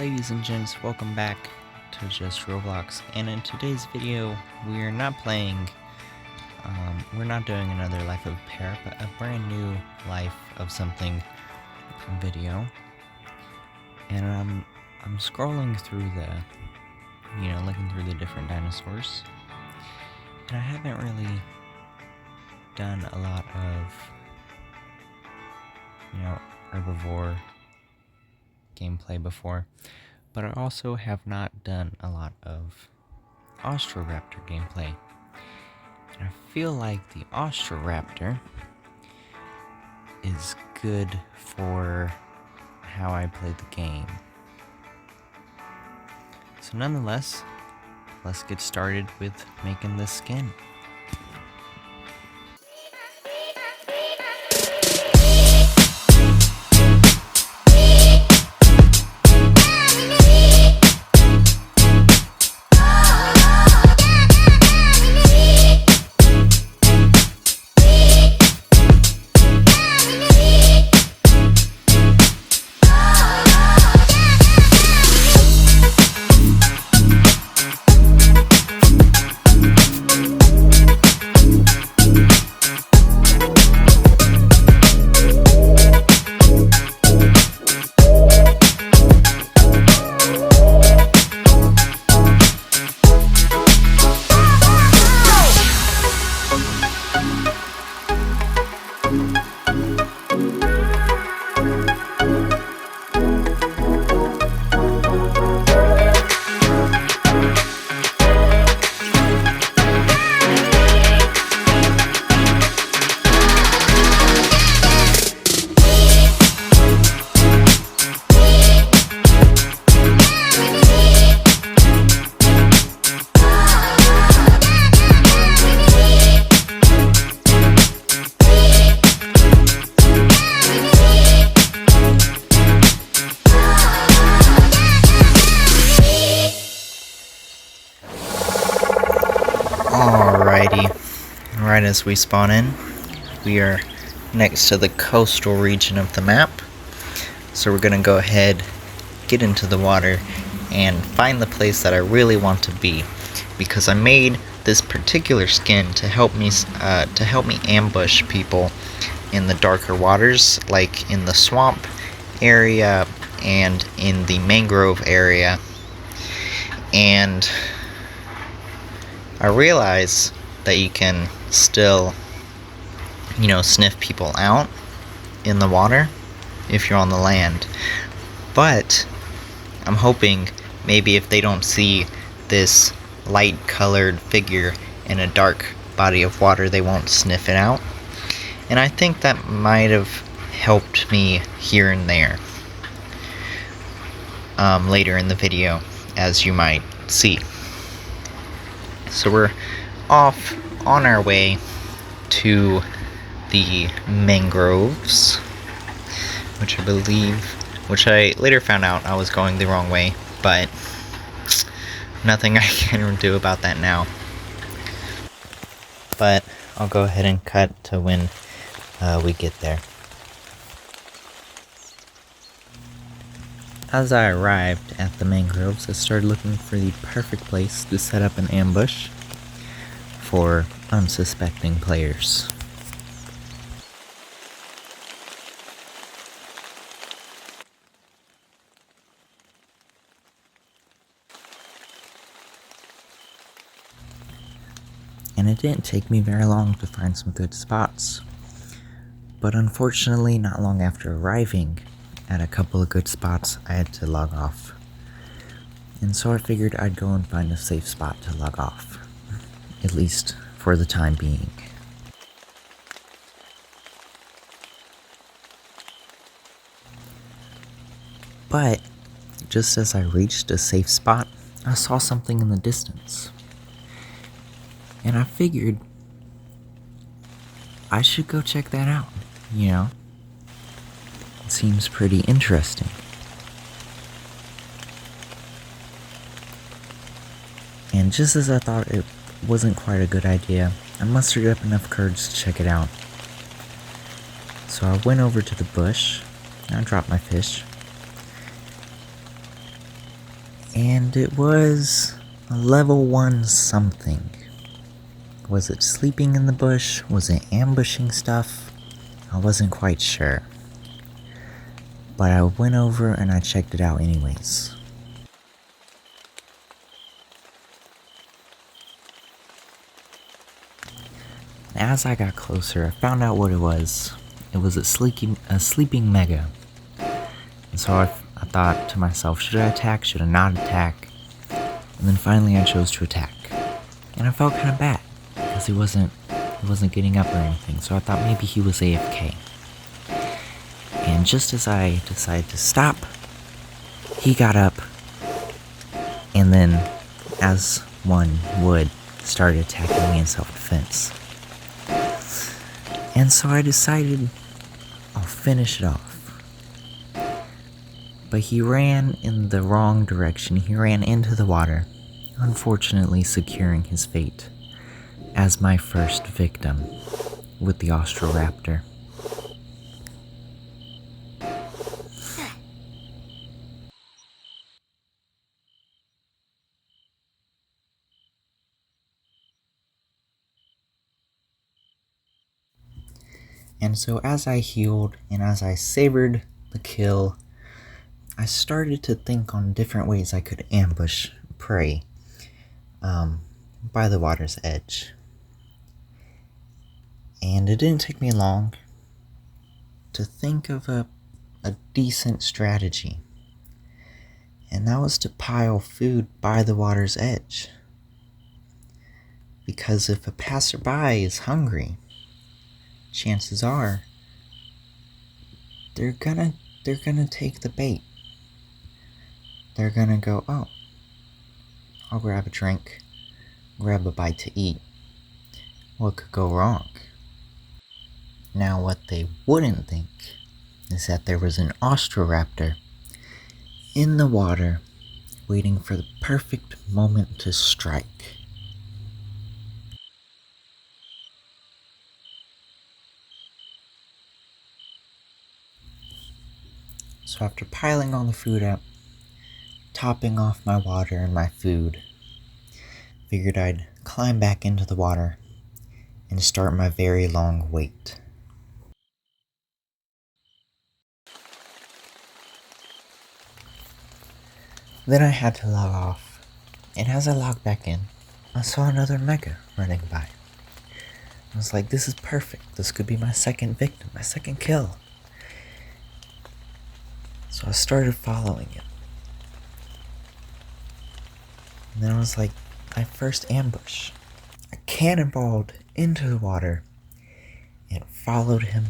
Ladies and gents, welcome back to just Roblox, and in today's video we're not doing another Life of a Pair, but a brand new Life of Something video. And I'm scrolling through looking through the different dinosaurs, and I haven't really done a lot of, herbivore gameplay before, but I also have not done a lot of Austroraptor gameplay. And I feel like the Austroraptor is good for how I play the game. So nonetheless, let's get started with making this skin. Alrighty, right as we spawn in, we are next to the coastal region of the map. So we're gonna go ahead, get into the water, and find the place that I really want to be, because I made this particular skin to help me ambush people in the darker waters, like in the swamp area and in the mangrove area. And I realize that you can still, sniff people out in the water if you're on the land. But I'm hoping maybe if they don't see this light colored figure in a dark body of water, they won't sniff it out. And I think that might have helped me here and there later in the video, as you might see. So we're off on our way to the mangroves, which I later found out I was going the wrong way, but nothing I can do about that now. But I'll go ahead and cut to when we get there. As I arrived at the mangroves, I started looking for the perfect place to set up an ambush for unsuspecting players. And it didn't take me very long to find some good spots. But unfortunately, not long after arriving at a couple of good spots, I had to log off. And so I figured I'd go and find a safe spot to log off, at least for the time being. But just as I reached a safe spot, I saw something in the distance. And I figured I should go check that out, It seems pretty interesting. And just as I thought it wasn't quite a good idea, I mustered up enough courage to check it out. So I went over to the bush, and I dropped my fish, And it was a level 1 something. Was it sleeping in the bush? Was it ambushing stuff? I wasn't quite sure. But I went over and I checked it out anyways. As I got closer, I found out what it was. It was a sleeping mega. And so I thought to myself, should I attack? Should I not attack? And then finally I chose to attack. And I felt kind of bad because he wasn't getting up or anything. So I thought maybe he was AFK. And just as I decided to stop, he got up. And then, as one would, started attacking me in self-defense. And so I decided I'll finish it off. But he ran in the wrong direction. He ran into the water, unfortunately securing his fate as my first victim with the Austroraptor. And so as I healed and as I savored the kill, I started to think on different ways I could ambush prey by the water's edge. And it didn't take me long to think of a decent strategy. And that was to pile food by the water's edge. Because if a passerby is hungry, chances are they're gonna take the bait. They're gonna go, oh, I'll grab a drink, grab a bite to eat. What could go wrong? Now what they wouldn't think is that there was an Austroraptor in the water waiting for the perfect moment to strike. So after piling all the food up, topping off my water and my food, figured I'd climb back into the water and start my very long wait. Then I had to log off, and as I logged back in, I saw another mega running by. I was like, this is perfect. This could be my second victim, my second kill. So I started following it. And then I was like, my first ambush. I cannonballed into the water and followed him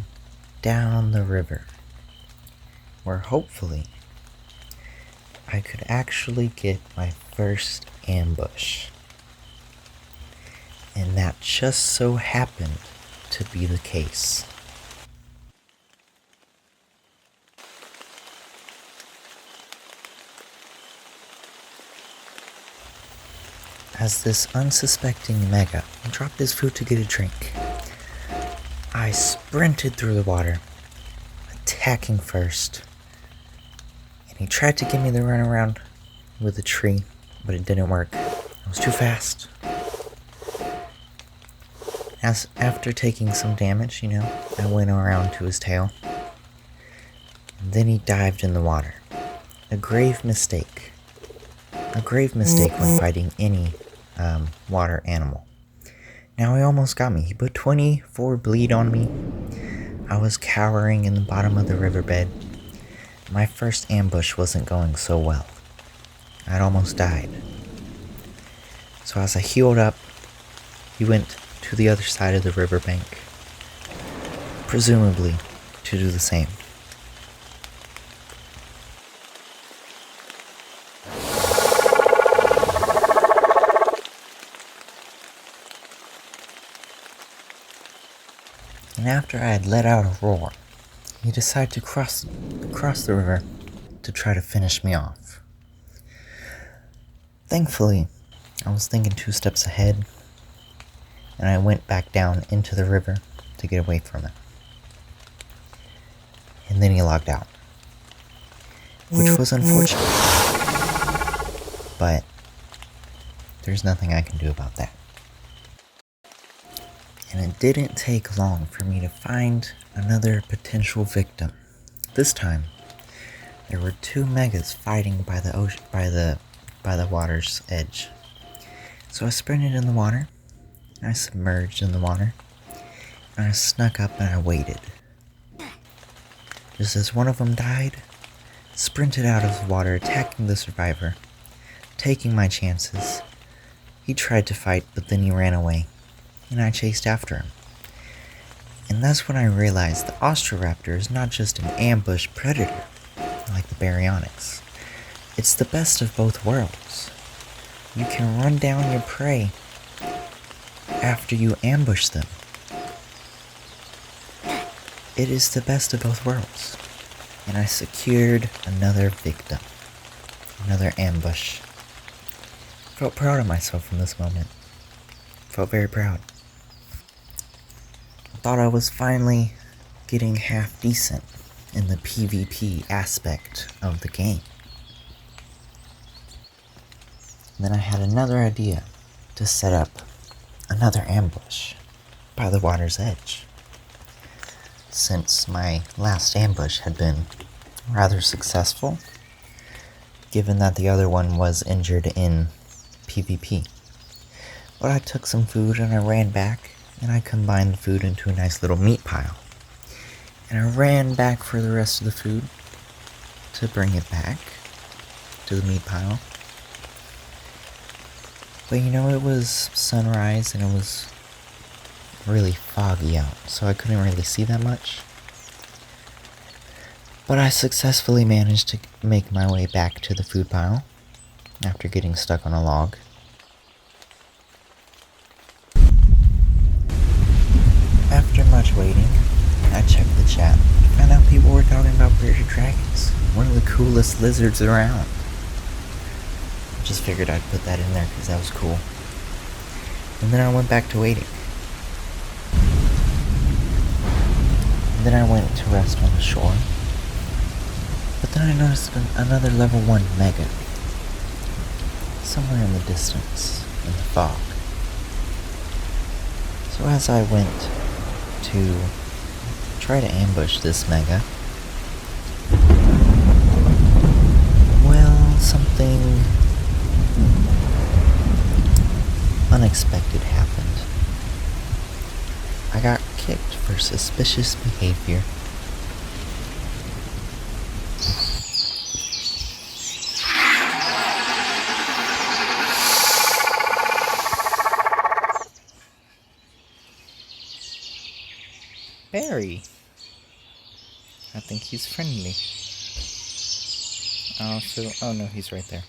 down the river, where hopefully I could actually get my first ambush. And that just so happened to be the case. As this unsuspecting mega dropped his food to get a drink, I sprinted through the water, attacking first. And he tried to give me the runaround with a tree, but it didn't work. I was too fast. As after taking some damage, I went around to his tail. And then he dived in the water. A grave mistake. A grave mistake when fighting any water animal. Now he almost got me. He put 24 bleed on me. I was cowering in the bottom of the riverbed. My first ambush wasn't going so well. I'd almost died. So as I healed up, he went to the other side of the riverbank, presumably to do the same. And after I had let out a roar, he decided to cross the river to try to finish me off. Thankfully, I was thinking 2 steps ahead, and I went back down into the river to get away from it. And then he logged out, which was unfortunate. but there's nothing I can do about that. And it didn't take long for me to find another potential victim. This time, there were two megas fighting by the ocean, by the water's edge. So I sprinted in the water, I submerged in the water, and I snuck up and I waited. Just as one of them died, sprinted out of the water, attacking the survivor, taking my chances. He tried to fight, but then he ran away, and I chased after him. And that's when I realized the Austroraptor is not just an ambush predator, like the baryonyx. It's the best of both worlds. You can run down your prey after you ambush them. It is the best of both worlds. And I secured another victim. Another ambush. Felt proud of myself in this moment. Felt very proud. I thought I was finally getting half decent in the PvP aspect of the game. And then I had another idea to set up another ambush by the water's edge. Since my last ambush had been rather successful, given that the other one was injured in PvP. But I took some food and I ran back, and I combined the food into a nice little meat pile. And I ran back for the rest of the food to bring it back to the meat pile. But it was sunrise and it was really foggy out, so I couldn't really see that much. But I successfully managed to make my way back to the food pile after getting stuck on a log. After much waiting, I checked the chat and found out people were talking about bearded dragons, one of the coolest lizards around. Just figured I'd put that in there because that was cool. And then I went back to waiting. And then I went to rest on the shore. But then I noticed another level 1 mega somewhere in the distance, in the fog. So as I went to try to ambush this mega, well, something unexpected happened. I got kicked for suspicious behavior. Barry. I think he's friendly. Oh no, he's right there.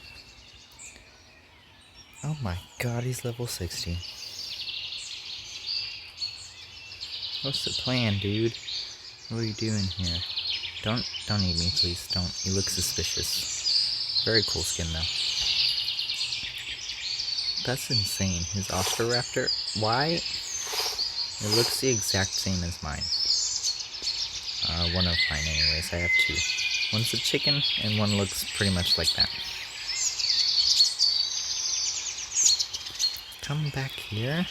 Oh my god, he's level 60. What's the plan, dude? What are you doing here? Don't eat me, please. Don't. You look suspicious. Very cool skin, though. That's insane. His Austroraptor. Why? It looks the exact same as mine. One of mine, anyways. I have two. One's a chicken, and one looks pretty much like that. Come back here.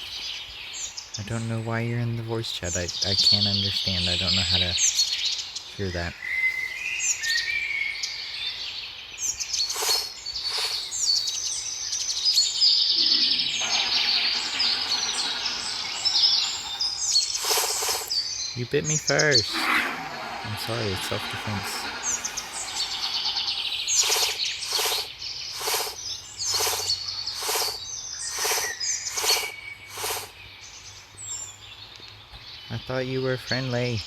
I don't know why you're in the voice chat. I can't understand. I don't know how to hear that. You bit me first. I'm sorry, it's self-defense. I thought you were friendly.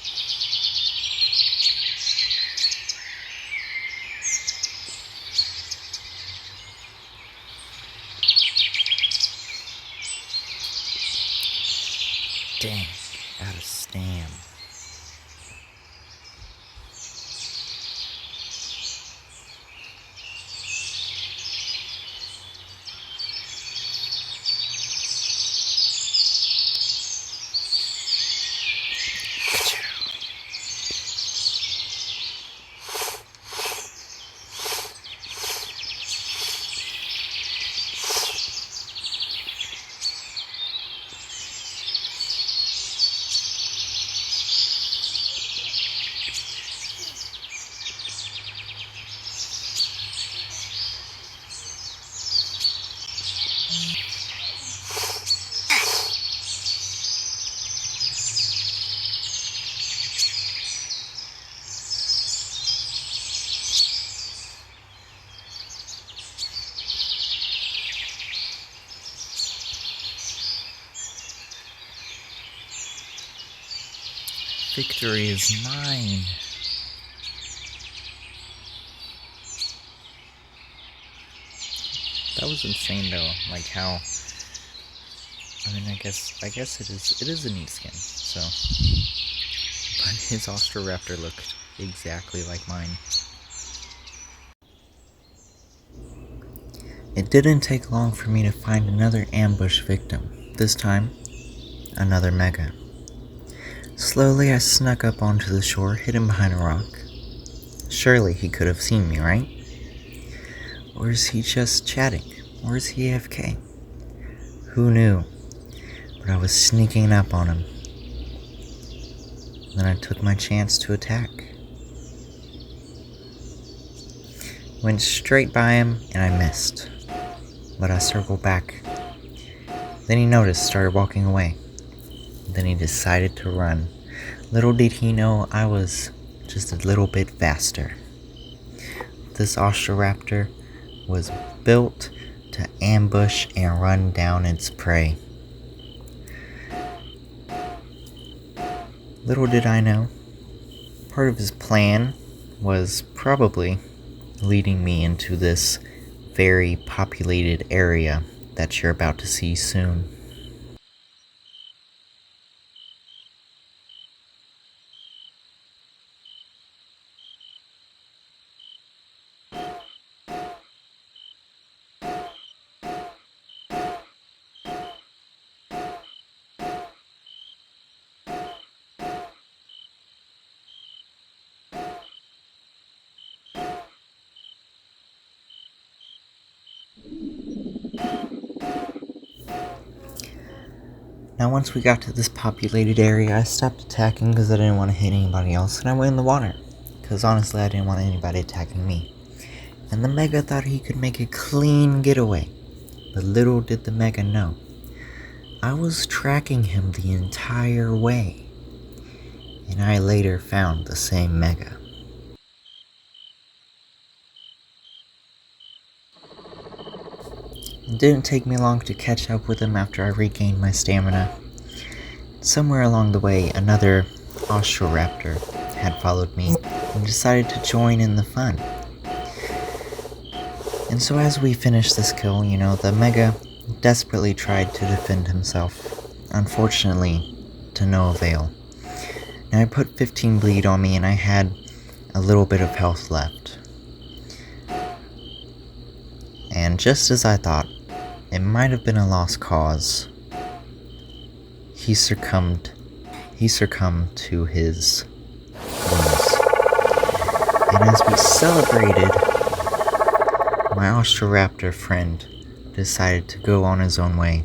Dang, out of stam. Victory is mine. That was insane though, like how, I mean, I guess it is a neat skin, so, but his Austroraptor looked exactly like mine. It didn't take long for me to find another ambush victim, this time, another mega. Slowly I snuck up onto the shore, hidden behind a rock. Surely he could have seen me, right? Or is he just chatting? Or is he AFK? Who knew? But I was sneaking up on him. Then I took my chance to attack. Went straight by him and I missed. But I circled back. Then he noticed, started walking away. Then he decided to run. Little did he know I was just a little bit faster. This Austroraptor was built to ambush and run down its prey. Little did I know, part of his plan was probably leading me into this very populated area that you're about to see soon. Now once we got to this populated area, I stopped attacking because I didn't want to hit anybody else, and I went in the water, because honestly I didn't want anybody attacking me. And the Mega thought he could make a clean getaway, but little did the Mega know, I was tracking him the entire way, and I later found the same Mega. It didn't take me long to catch up with him after I regained my stamina. Somewhere along the way, another Austroraptor had followed me and decided to join in the fun. And so as we finished this kill, the Mega desperately tried to defend himself. Unfortunately, to no avail. Now I put 15 bleed on me and I had a little bit of health left. And just as I thought, it might have been a lost cause. He succumbed to his wounds. And as we celebrated, my Austroraptor friend decided to go on his own way,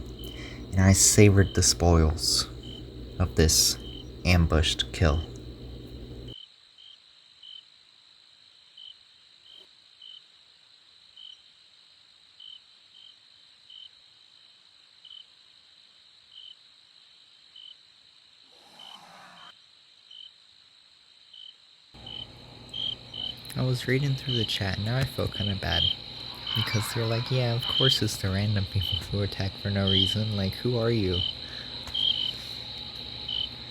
and I savored the spoils of this ambushed kill. I was reading through the chat and now I feel kind of bad. Because they're like, yeah, of course it's the random people who attack for no reason. Like, who are you?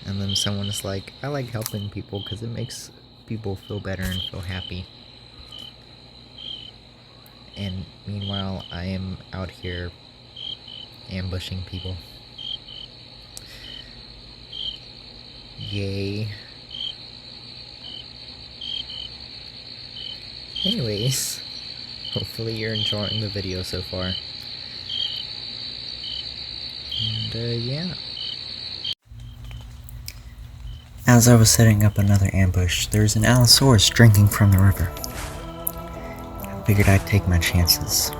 And then someone is like, I like helping people because it makes people feel better and feel happy. And meanwhile, I am out here ambushing people. Yay. Anyways, hopefully you're enjoying the video so far. And, yeah. As I was setting up another ambush, there's an Allosaurus drinking from the river. I figured I'd take my chances.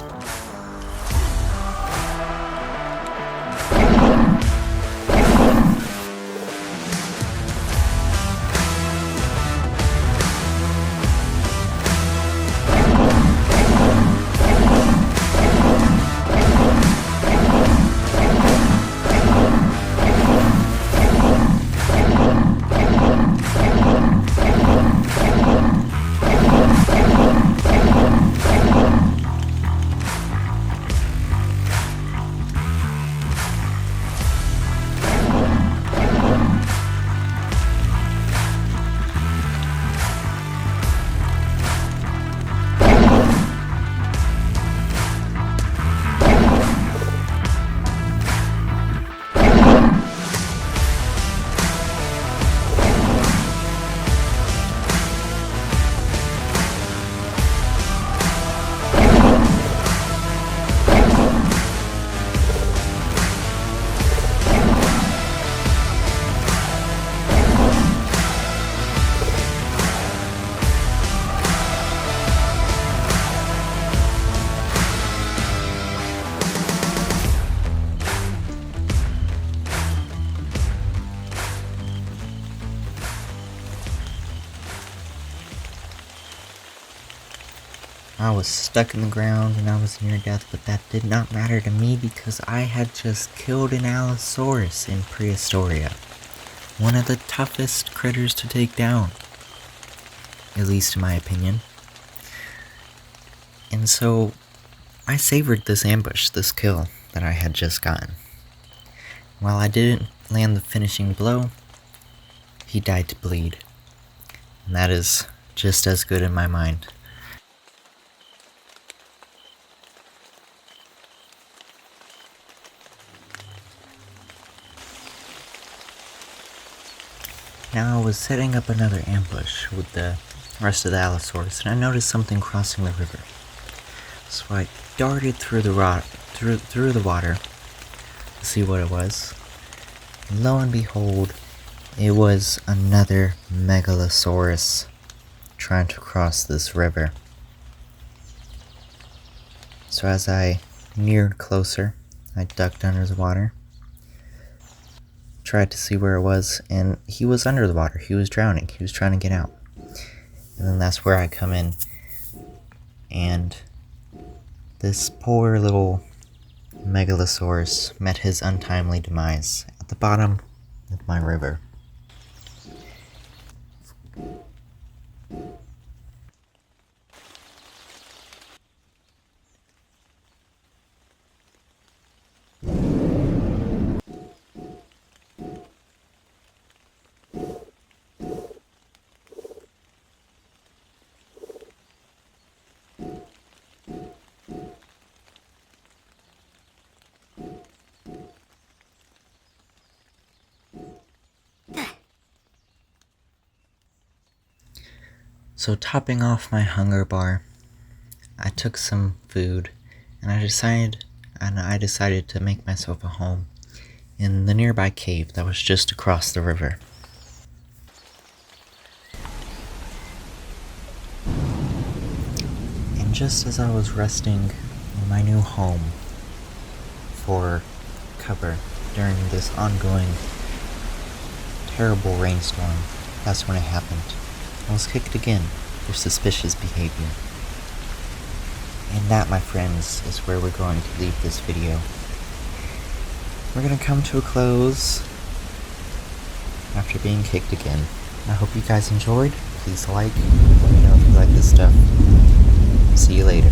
I was stuck in the ground and I was near death, but that did not matter to me because I had just killed an Allosaurus in Prehistoria. One of the toughest critters to take down, at least in my opinion. And so I savored this ambush, this kill that I had just gotten. While I didn't land the finishing blow, he died to bleed. And that is just as good in my mind. Now I was setting up another ambush with the rest of the Allosaurus, and I noticed something crossing the river. So I darted through the water to see what it was. And lo and behold, it was another Megalosaurus trying to cross this river. So as I neared closer, I ducked under the water, tried to see where it was, and he was under the water. He was drowning. He was trying to get out. And then that's where I come in, and this poor little Megalosaurus met his untimely demise at the bottom of my river. So topping off my hunger bar, I took some food, and I decided to make myself a home in the nearby cave that was just across the river. And just as I was resting in my new home for cover during this ongoing terrible rainstorm, that's when it happened. I was kicked again for suspicious behavior. And that, my friends, is where we're going to leave this video. We're going to come to a close after being kicked again. I hope you guys enjoyed. Please like, let me know if you like this stuff. See you later.